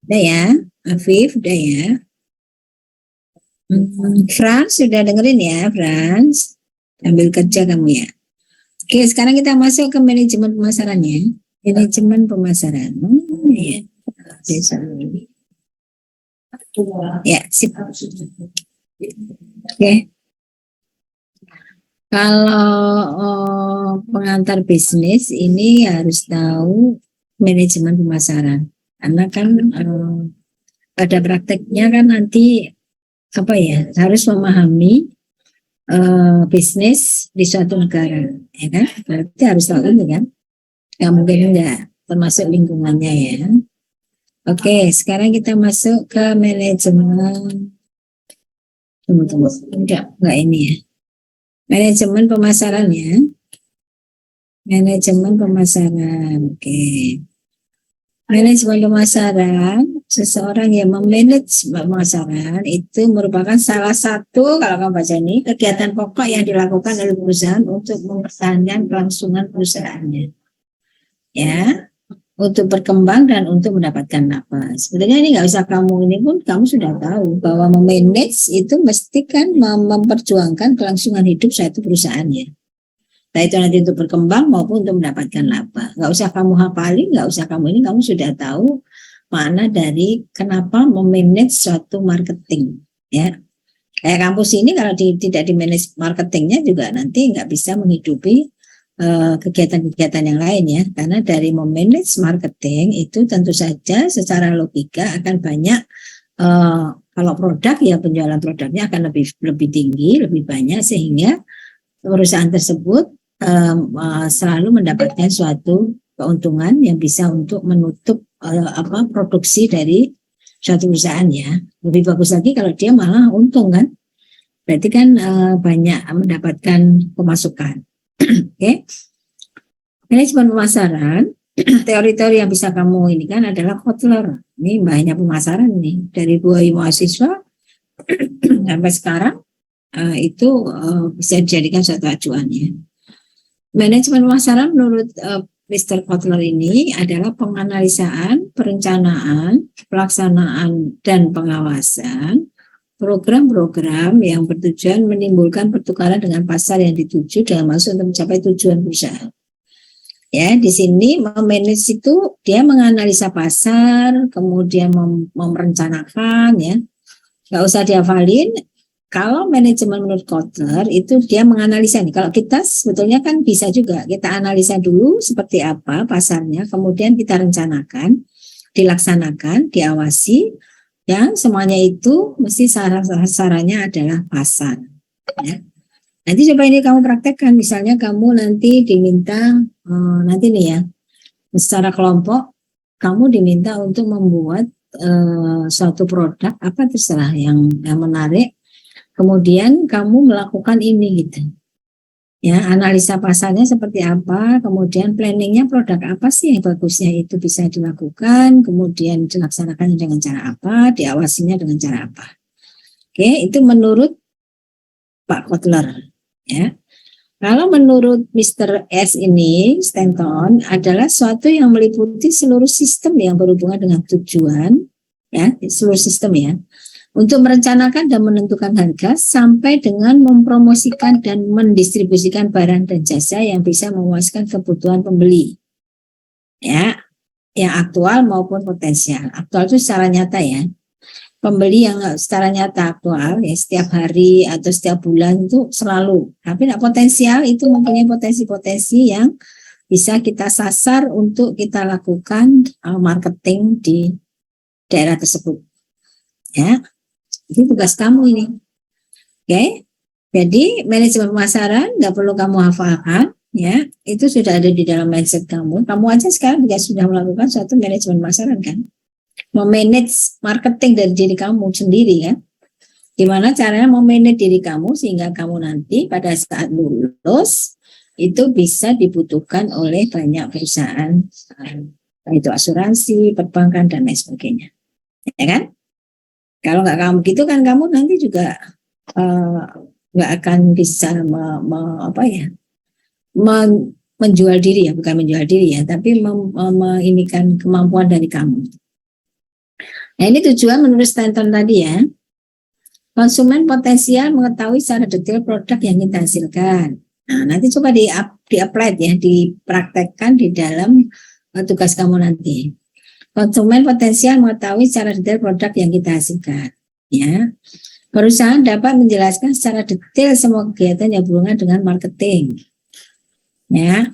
Udah ya, Afif, udah ya. Frans, sudah dengerin ya, Frans? Ambil kerja kamu ya. Oke, sekarang kita masuk ke manajemen pemasarannya. Manajemen pemasaran. Ya. Ya, sip. Oke. Kalau pengantar bisnis ini harus tahu manajemen pemasaran. Karena kan pada prakteknya kan nanti apa ya, harus memahami bisnis di suatu negara, ya kan? Berarti harus tahu ini kan? Nggak mungkin enggak, termasuk lingkungannya ya. Oke, sekarang kita masuk ke manajemen. Tunggu. Enggak ini ya. Manajemen pemasaran ya. Manajemen pemasaran. Oke. Manajemen pemasaran, seseorang yang memanage pemasaran itu merupakan salah satu, kalau kamu baca ini, kegiatan pokok yang dilakukan oleh perusahaan untuk mempertahankan kelangsungan perusahaannya. Ya, untuk berkembang dan untuk mendapatkan apa. Sebenarnya ini nggak usah kamu ini pun kamu sudah tahu bahwa memanage itu mesti kan memperjuangkan kelangsungan hidup suatu perusahaannya. Nah itu nanti untuk berkembang maupun untuk mendapatkan laba. Nggak usah kamu hafalin, nggak usah kamu ini, kamu sudah tahu makna dari kenapa memanage suatu marketing. Ya, kayak kampus ini kalau tidak di manage marketingnya juga nanti nggak bisa menghidupi kegiatan-kegiatan yang lain ya. Karena dari memanage marketing itu tentu saja secara logika akan banyak kalau produk ya penjualan produknya akan lebih tinggi, lebih banyak sehingga perusahaan tersebut selalu mendapatkan suatu keuntungan yang bisa untuk menutup produksi dari suatu perusahaan ya. Lebih bagus lagi kalau dia malah untung kan, berarti kan banyak mendapatkan pemasukan. Oke, manajemen pemasaran teori-teori yang bisa kamu ini kan adalah Kotler. Ini banyak pemasaran nih dari dua mahasiswa sampai sekarang itu bisa dijadikan suatu acuan ya. Manajemen pemasaran menurut Mr. Kotler ini adalah penganalisaan, perencanaan, pelaksanaan, dan pengawasan program-program yang bertujuan menimbulkan pertukaran dengan pasar yang dituju dalam maksud untuk mencapai tujuan perusahaan. Ya, di sini memanage itu dia menganalisa pasar, kemudian merencanakan ya. Nggak usah dihafalin. Kalau manajemen menurut Kotler itu dia menganalisa nih. Kalau kita sebetulnya kan bisa juga kita analisa dulu seperti apa pasarnya, kemudian kita rencanakan, dilaksanakan, diawasi, ya semuanya itu mesti sasarannya adalah pasar. Ya. Nanti coba ini kamu praktekkan, misalnya kamu nanti diminta nanti nih ya, secara kelompok kamu diminta untuk membuat suatu produk apa terserah yang menarik. Kemudian kamu melakukan ini gitu. Ya, analisa pasarnya seperti apa, kemudian planningnya produk apa sih yang bagusnya itu bisa dilakukan, kemudian dilaksanakan dengan cara apa, diawasinya dengan cara apa. Oke, itu menurut Pak Kotler. Ya. Kalau menurut Mr. S ini, Stanton adalah suatu yang meliputi seluruh sistem yang berhubungan dengan tujuan, ya, seluruh sistem ya, untuk merencanakan dan menentukan harga sampai dengan mempromosikan dan mendistribusikan barang dan jasa yang bisa memuaskan kebutuhan pembeli. Ya, yang aktual maupun potensial. Aktual itu secara nyata ya. Pembeli yang secara nyata aktual ya setiap hari atau setiap bulan itu selalu. Tapi potensial itu mempunyai potensi-potensi yang bisa kita sasar untuk kita lakukan marketing di daerah tersebut. Ya. Itu tugas kamu ini. Oke. Jadi manajemen pemasaran nggak perlu kamu hafalkan, ya. Itu sudah ada di dalam mindset kamu. Kamu aja sekarang juga sudah melakukan suatu manajemen pemasaran kan. Memanage marketing dari diri kamu sendiri kan. Gimana caranya memanage diri kamu sehingga kamu nanti pada saat lulus itu bisa dibutuhkan oleh banyak perusahaan, itu asuransi, perbankan dan lain sebagainya. Ya kan? Kalau nggak kamu gitu kan kamu nanti juga nggak akan bisa menjual diri ya, bukan menjual diri ya, tapi inikan kemampuan dari kamu. Nah, ini tujuan menurut Stanton tadi ya. Konsumen potensial mengetahui secara detail produk yang kita hasilkan. Nah, nanti coba di-apply ya, dipraktekkan di dalam tugas kamu nanti. Konsumen potensial mengetahui secara detail produk yang kita hasilkan. Ya, perusahaan dapat menjelaskan secara detail semua kegiatan yang berhubungan dengan marketing. Ya,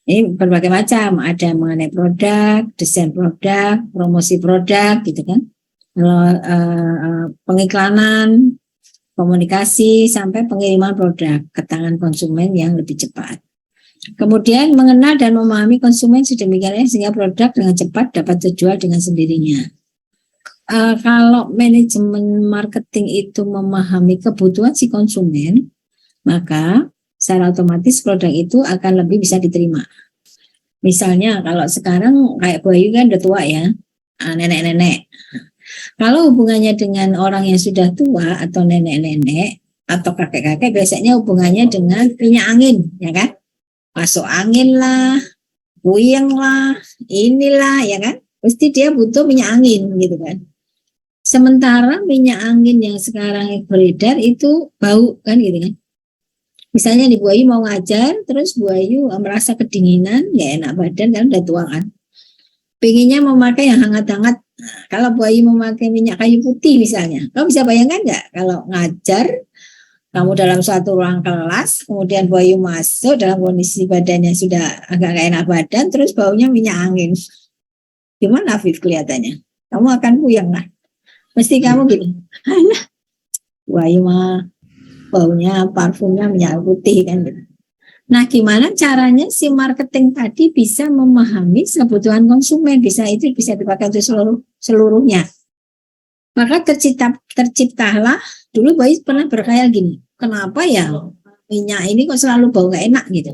ini berbagai macam. Ada mengenai produk, desain produk, promosi produk, gitu kan. Pengiklanan, komunikasi, sampai pengiriman produk ke tangan konsumen yang lebih cepat. Kemudian mengenal dan memahami konsumen sedemikian sehingga produk dengan cepat dapat terjual dengan sendirinya. Kalau manajemen marketing itu memahami kebutuhan si konsumen, maka secara otomatis produk itu akan lebih bisa diterima. Misalnya kalau sekarang kayak Bayu kan udah tua ya, nenek-nenek. Kalau hubungannya dengan orang yang sudah tua atau nenek-nenek atau kakek-kakek, biasanya hubungannya dengan minyak angin, ya kan? Masuk angin lah, puyeng lah, inilah, ya kan? Pasti dia butuh minyak angin, gitu kan? Sementara minyak angin yang sekarang beredar itu bau, kan gitu kan? Misalnya di Bu Ayu mau ngajar, terus Bu Ayu merasa kedinginan, nggak enak badan, kan udah tua kan? Pengennya memakai yang hangat-hangat. Nah, kalau Bu Ayu memakai minyak kayu putih misalnya, kamu bisa bayangkan nggak kalau ngajar, kamu dalam suatu ruang kelas, kemudian Bu Ayu masuk dalam kondisi badannya sudah agak nggak enak badan, terus baunya minyak angin. Gimana Afif kelihatannya? Kamu akan puyeng lah. Mesti kamu gini, alah, Bu Ayu mah baunya parfumnya minyak putih kan gitu. Nah, gimana caranya si marketing tadi bisa memahami kebutuhan konsumen, itu bisa dipakai untuk seluruhnya. Maka terciptalah, dulu Bayi pernah berkhayal gini, kenapa ya minyak ini kok selalu bau gak enak gitu,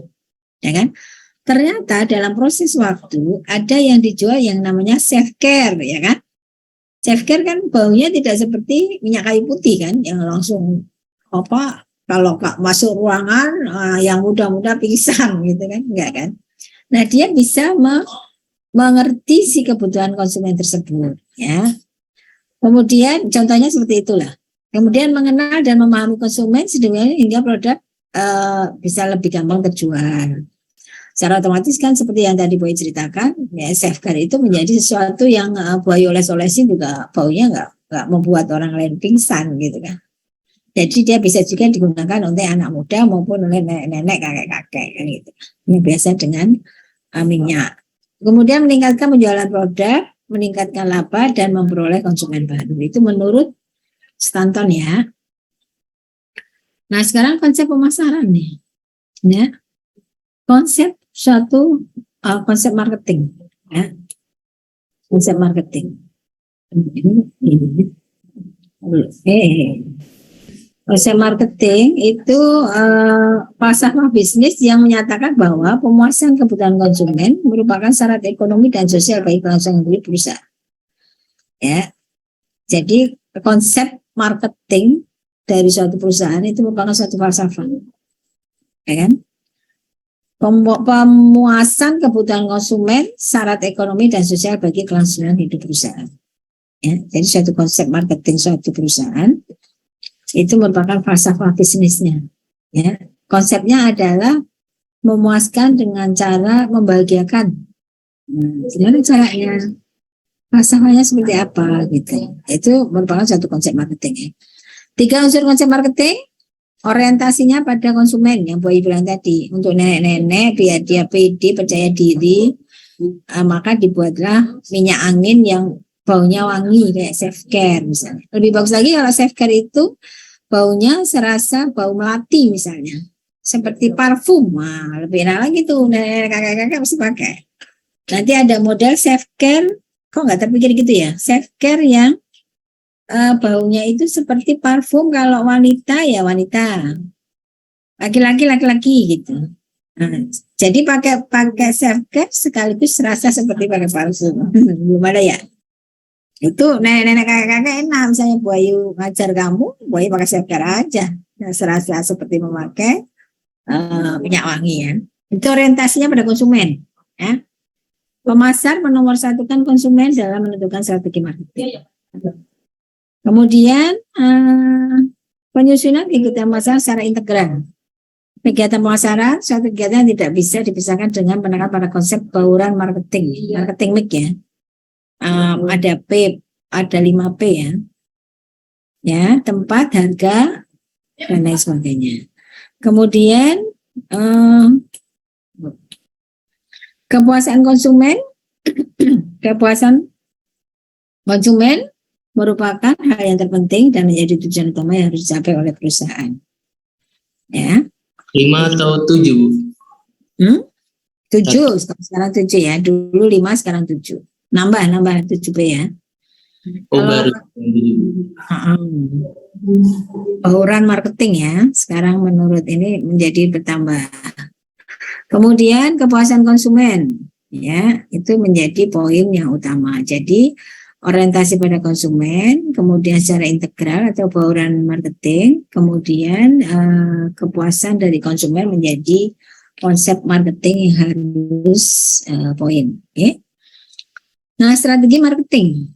ya kan? Ternyata dalam proses waktu ada yang dijual yang namanya self care, ya kan? Self care kan baunya tidak seperti minyak kayu putih kan, yang langsung kalau masuk ruangan yang muda-muda pingsan gitu kan, enggak kan? Nah, dia bisa mengerti si kebutuhan konsumen tersebut, ya. Kemudian contohnya seperti itulah. Kemudian mengenal dan memahami konsumen sedemikian hingga produk bisa lebih gampang terjual. Secara otomatis kan seperti yang tadi Boy ceritakan, ya, self care itu menjadi sesuatu yang Boy oles-olesin juga baunya nggak membuat orang lain pingsan gitu kan. Jadi dia bisa juga digunakan untuk anak muda maupun oleh nenek-nenek, kakek-kakek kan gitu. Ini biasa dengan minyak. Kemudian meningkatkan penjualan produk, meningkatkan laba dan memperoleh konsumen baru. Itu menurut Stanton ya. Nah, sekarang konsep pemasaran nih. Ya. Konsep konsep marketing ya. Konsep marketing. Konsep marketing itu falsafah bisnis yang menyatakan bahwa pemuasan kebutuhan konsumen merupakan syarat ekonomi dan sosial bagi kelangsungan perusahaan. Ya, jadi konsep marketing dari suatu perusahaan itu merupakan suatu falsafah, ya kan? Pemuasan kebutuhan konsumen syarat ekonomi dan sosial bagi kelangsungan hidup perusahaan. Ya, jadi suatu konsep marketing suatu perusahaan itu merupakan falsafah bisnisnya. Ya, konsepnya adalah memuaskan dengan cara membahagiakan. Gimana caranya? Falsafahnya seperti apa gitu? Itu merupakan suatu konsep marketing. 3 unsur konsep marketing, orientasinya pada konsumen yang Boy bilang tadi. Untuk nenek-nenek biar dia pede, percaya diri, maka dibuatlah minyak angin yang baunya wangi kayak self care misalnya. Lebih bagus lagi kalau self care itu baunya serasa bau melati misalnya, seperti parfum. Wah, lebih enak lagi tuh, kakak-kakak mesti pakai. Nanti ada model self care, kok nggak terpikir gitu ya, self care yang baunya itu seperti parfum. Kalau wanita ya wanita, laki-laki laki-laki gitu. Nah, jadi pakai self care sekaligus serasa seperti pakai parfum. Belum ada ya? Itu nenek-nenek kakek-kakek enak, misalnya Bu Ayu ngajar kamu, Bu Ayu pakai self care aja, nah, serasa seperti memakai minyak wangi ya. Itu orientasinya pada konsumen ya. pemasar menomorsatukan konsumen dalam menentukan strategi marketing. Kemudian penyusunan kegiatan pemasaran secara integral. Kegiatan pemasaran suatu kegiatan yang tidak bisa dipisahkan dengan penekanan pada konsep bauran marketing mix ya. Ada P, ada 5P ya. Ya, tempat, harga, dan lain sebagainya. Kemudian kepuasan konsumen, kepuasan konsumen merupakan hal yang terpenting dan menjadi tujuan utama yang harus dicapai oleh perusahaan. Ya. 5 atau 7? 7, sekarang 7 ya. Dulu 5, sekarang 7. Nambah 7B ya. Oh, baru. Bauran marketing ya. Sekarang menurut ini menjadi bertambah. Kemudian kepuasan konsumen ya, itu menjadi poin yang utama. Jadi orientasi pada konsumen, kemudian secara integral atau bauran marketing, kemudian kepuasan dari konsumen menjadi konsep marketing yang harus poin. Okay. Nah, strategi marketing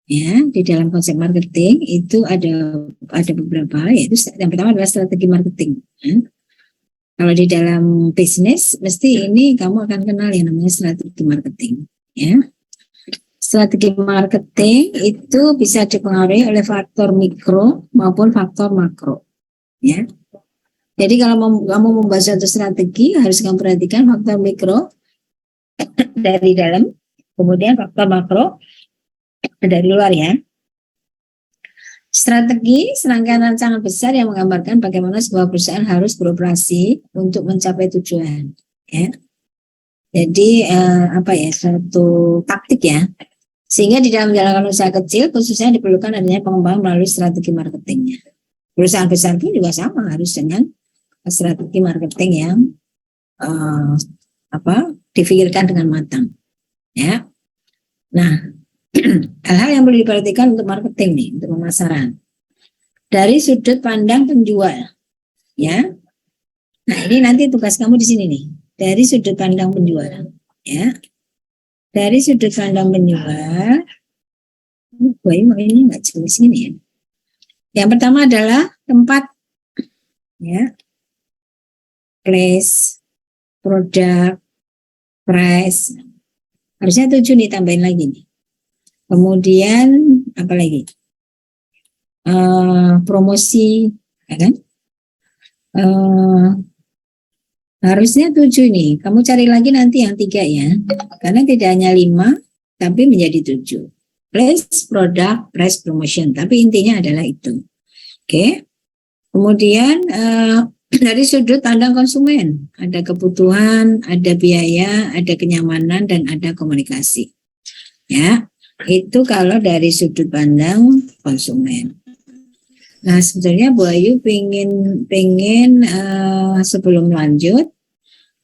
ya, di dalam konsep marketing itu ada beberapa, yaitu yang pertama adalah strategi marketing. Ya. Kalau di dalam bisnis, mesti ini kamu akan kenal yang namanya strategi marketing. Ya. Strategi marketing itu bisa dipengaruhi oleh faktor mikro maupun faktor makro. Ya. Jadi kalau kamu membahas suatu strategi, harus kamu perhatikan faktor mikro dari dalam, kemudian faktor makro dari luar ya. Strategi serangkaian rancangan besar yang menggambarkan bagaimana sebuah perusahaan harus beroperasi untuk mencapai tujuan. Ya. Jadi suatu taktik ya. Sehingga di dalam menjalankan usaha kecil khususnya diperlukan adanya pengembangan melalui strategi marketingnya. Perusahaan besar pun juga sama, harus dengan strategi marketing yang difikirkan dengan matang. Ya. Nah, hal-hal yang perlu diperhatikan untuk marketing nih, untuk pemasaran. Dari sudut pandang penjual, ya. Nah, ini nanti tugas kamu di sini nih. Dari sudut pandang penjual, ya. Dari sudut pandang penjual, ini nggak jelas ini ya. Yang pertama adalah tempat, ya. Place, produk, price. Harusnya 7 nih, tambahin lagi nih. Kemudian apa lagi? Promosi, ya kan? Harusnya 7 nih. Kamu cari lagi nanti yang 3 ya. Karena tidak hanya 5, tapi menjadi 7. Place, product, price, promotion. Tapi intinya adalah itu. Oke. Kemudian dari sudut pandang konsumen, ada kebutuhan, ada biaya, ada kenyamanan, dan ada komunikasi. Ya. Itu kalau dari sudut pandang konsumen. Nah, sebetulnya Bu Ayu pengen sebelum lanjut,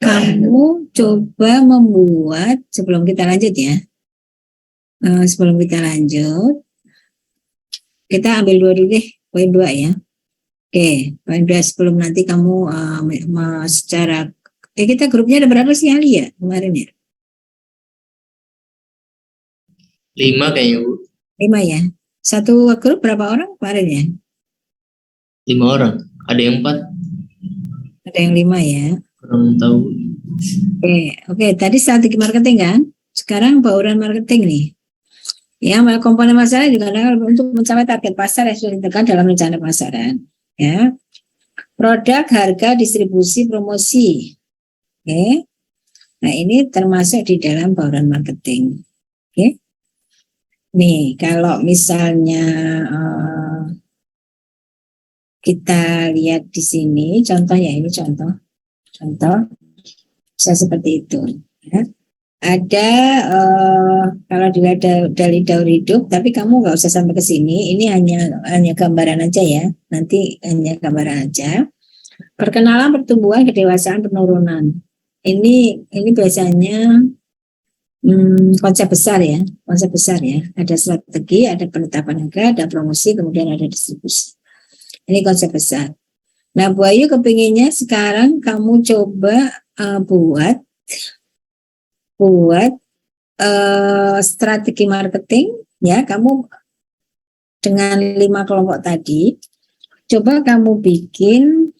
kamu coba membuat, sebelum kita lanjut ya, kita ambil 2 dulu deh, poin 2 ya. Oke, poin 2 sebelum nanti kamu secara, kita grupnya ada berapa sih Ali ya kemarin ya? 5 kayaknya Bu. 5 ya. Satu grup berapa orang kemarin ya? 5 orang. Ada yang 4. Ada yang 5 ya. Kurang tahu. Oke. Tadi strategi marketing kan? Sekarang bauran marketing nih. Ya, komponen masalah juga untuk mencapai target pasar yang sudah ditentukan dalam rencana pemasaran. Ya. Produk, harga, distribusi, promosi. Oke. Nah, ini termasuk di dalam bauran marketing. Oke. Nih, kalau misalnya kita lihat di sini, contoh ya, ini contoh bisa seperti itu. Ya. Ada kalau dilihat dari daur hidup, tapi kamu nggak usah sampai ke sini. Ini hanya gambaran aja ya. Nanti hanya gambaran aja. Perkenalan, pertumbuhan, kedewasaan, penurunan. Ini biasanya konsep besar ya, ada strategi, ada penetapan harga, ada promosi, kemudian ada distribusi. Ini konsep besar. Nah, Bu Ayu kepinginnya sekarang kamu coba buat strategi marketing, ya, kamu dengan 5 kelompok tadi, coba kamu bikin,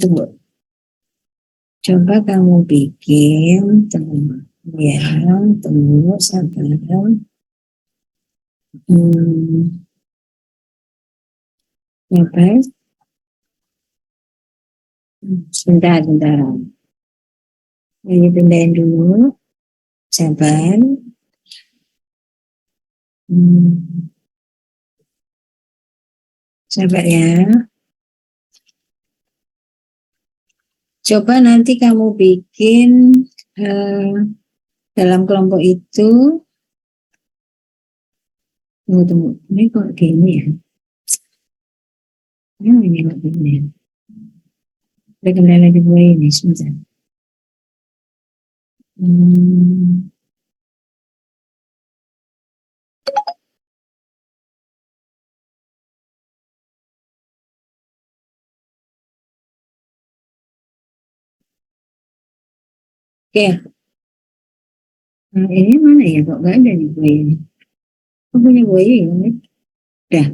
tunggu, coba kamu bikin, tunggu, ya, tunggu, sabar, sabar, sebentar, ini pindahin dulu, sabar, sabar ya. Coba nanti kamu bikin dalam kelompok itu, tunggu, ini kok gini ya? Ini kok gini ya? Ada kendala di gue ini, sebentar. Oke. Nah, ini mana ya? Kok nggak ada di gue ini? Kok punya gue ini? Udah,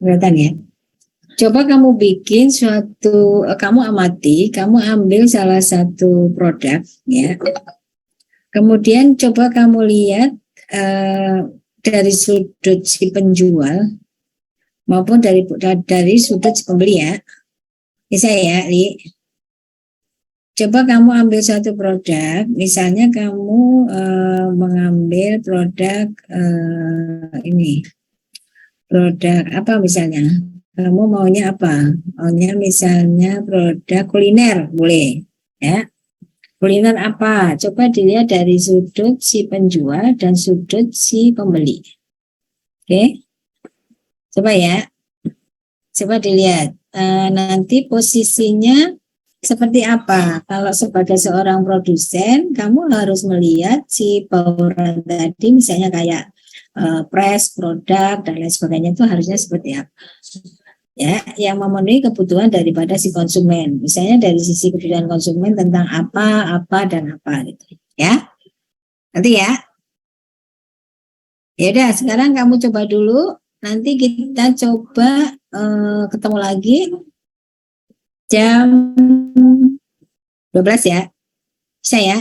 kelihatan ya? Coba kamu bikin suatu, kamu amati, kamu ambil salah satu produk, ya. Kemudian coba kamu lihat dari sudut si penjual maupun dari sudut si pembeli ya. Bisa ya, Li? Coba kamu ambil satu produk, misalnya kamu mengambil produk ini, produk apa misalnya? Kamu maunya apa? Maunya misalnya produk kuliner, boleh ya. Kuliner apa? Coba dilihat dari sudut si penjual dan sudut si pembeli. Oke, coba ya. Coba dilihat nanti posisinya seperti apa. Kalau sebagai seorang produsen, kamu harus melihat si bauran tadi, misalnya kayak press, produk, dan lain sebagainya itu harusnya seperti apa. Ya, yang memenuhi kebutuhan daripada si konsumen. Misalnya dari sisi kebutuhan konsumen tentang apa, dan apa gitu. Ya, nanti ya. Ya udah, sekarang kamu coba dulu. Nanti kita coba ketemu lagi jam 12 ya. Bisa ya?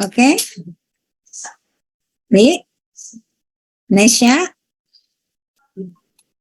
Oke. Nih, Nesya.